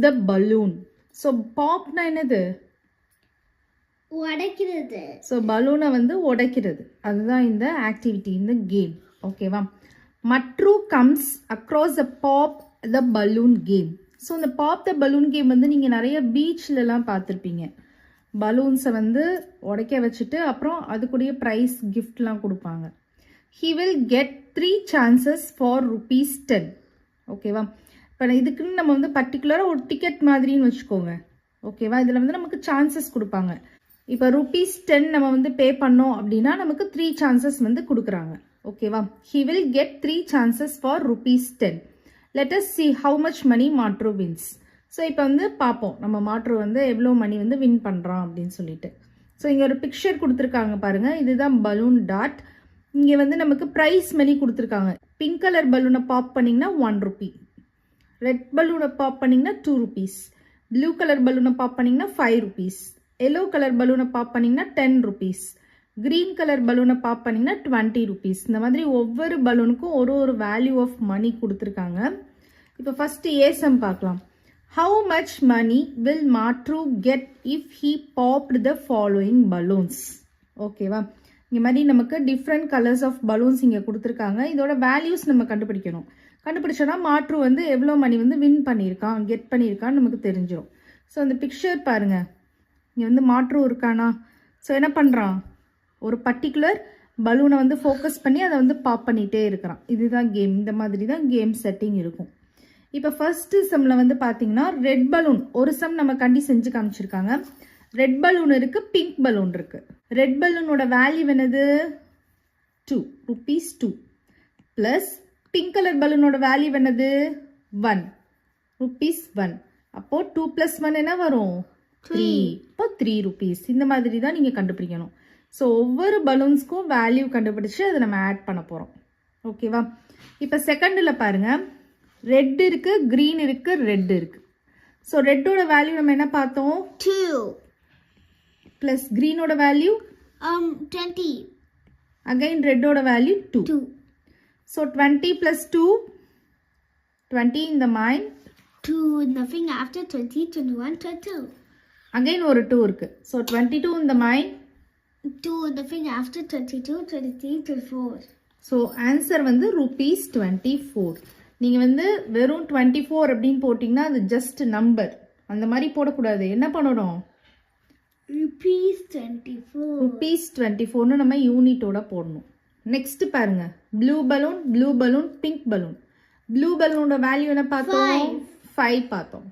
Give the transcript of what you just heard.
the balloon. So popனா என்னது? உடைக்கிறது. So பலூனை வந்து உடைக்கிறது, அதுதான் இந்த ஆக்டிவிட்டி, இந்த கேம். ஓகேவா? மட்ரு comes across the pop the balloon game. So இந்த பாப் த பலூன் கேம் வந்து நீங்கள் நிறைய பீச்லலாம் பார்த்துருப்பீங்க. பலூன்ஸை வந்து உடைக்க வச்சுட்டு அப்புறம் அதுக்குடைய ப்ரைஸ் கிஃப்ட்லாம் கொடுப்பாங்க. He will get 3 chances for ₹10. ஓகேவா? இப்போ இதுக்குன்னு நம்ம வந்து பர்டிகுலராக ஒரு டிக்கெட் மாதிரின்னு வச்சுக்கோங்க. ஓகேவா? இதில் வந்து நமக்கு சான்சஸ் கொடுப்பாங்க. இப்போ ₹10 நம்ம வந்து பே பண்ணோம் அப்படின்னா நமக்கு 3 சான்சஸ் வந்து கொடுக்குறாங்க. ஓகேவா? He will get 3 chances for ₹10. Let us see how much money Matru wins. So இப்போ வந்து பார்ப்போம் நம்ம மாட்ரு வந்து எவ்வளோ மணி வந்து வின் பண்ணுறான் அப்படின்னு சொல்லிட்டு. ஸோ இங்கே ஒரு பிக்சர் கொடுத்துருக்காங்க பாருங்கள். இதுதான் பலூன் டாட். இங்கே வந்து நமக்கு ப்ரைஸ் மணி கொடுத்துருக்காங்க. பிங்க் கலர் பலூனை பாப் பண்ணிங்கன்னா ₹1, ரெட் பலூனை பாப் பண்ணிங்கன்னா ₹2, ப்ளூ கலர் பலூனை பாப் பண்ணிங்கன்னா ₹5, எல்லோ கலர் பலூனை பாப் பண்ணிங்கன்னா ₹10, க்ரீன் கலர் பலூனை பாப் பண்ணிங்கன்னா ₹20. இந்த மாதிரி ஒவ்வொரு பலூனுக்கும் ஒரு ஒரு வேல்யூ ஆஃப் மணி கொடுத்துருக்காங்க. இப்போ ஃபஸ்ட்டு ஏசம் பார்க்கலாம். How much money will Matru get if he popped the following balloons? ஓகேவா? இங்கே மாதிரி நமக்கு டிஃப்ரெண்ட் கலர்ஸ் ஆஃப் பலூன்ஸ் இங்கே கொடுத்துருக்காங்க. இதோட வேல்யூஸ் நம்ம கண்டுபிடிக்கணும். கண்டுபிடிச்சோன்னா மாட்ரு வந்து எவ்வளோ மணி வந்து வின் பண்ணியிருக்கான், கெட் பண்ணியிருக்கான்னு நமக்கு தெரிஞ்சிடும். ஸோ அந்த பிக்சர் பாருங்கள். இங்கே வந்து மாட்ரு இருக்கானா? ஸோ என்ன பண்ணுறான்? ஒரு பர்டிகுலர் பலூனை வந்து ஃபோக்கஸ் பண்ணி அதை வந்து பாப் பண்ணிகிட்டே இருக்கிறான். இதுதான் கேம். இந்த மாதிரி தான் கேம் செட்டிங் இருக்கும். இப்போ ஃபர்ஸ்ட் சம்மில் வந்து பார்த்தீங்கன்னா ரெட் பலூன் ஒரு சம் நம்ம கண்டி செஞ்சு காமிச்சிருக்காங்க. ரெட் பலூன் இருக்குது, பிங்க் பலூன் இருக்குது. ரெட் பலூனோட வேல்யூ என்னது? ₹2 ப்ளஸ் பிங்க் கலர் பலூனோட வேல்யூ என்னது? ₹1. அப்போது 2 + 1 என்ன வரும்? 3. இப்போ ₹3. இந்த மாதிரி தான் நீங்கள் கண்டுபிடிக்கணும். ஸோ ஒவ்வொரு பலூன்ஸ்க்கும் வேல்யூ கண்டுபிடிச்சு அதை நம்ம ஆட் பண்ண போகிறோம். ஓகேவா? இப்போ செகண்டில் பாருங்கள். ரெட் இருக்கு, கிரீன் இருக்கு, ரெட் இருக்கு. ஸோ ரெட்டோட வேல்யூ நம்ம என்ன பார்த்தோம்? 2 ப்ளஸ் கிரீனோட வேல்யூ 20. அகைன் ரெட்டோட value 2. So 20 + 2 20 in the mind. 2 nothing after 20, 21, 22. Again ஒரு 2 இருக்கு. So 22 in the mind. 2 nothing after 22, 23, 24. So answer வந்து ₹24. நீங்கள் வந்து வெறும் 24 அப்படின்னு போட்டிங்கன்னா அது ஜஸ்ட் நம்பர். அந்த மாதிரி போடக்கூடாது. என்ன பண்ணணும்? ₹24ன்னு நம்ம யூனிட்டோட போடணும். நெக்ஸ்ட் பாருங்க. Blue balloon, pink balloon. Blue பலூனோட வேல்யூ என்ன பார்த்தோம்? 5 பார்த்தோம்.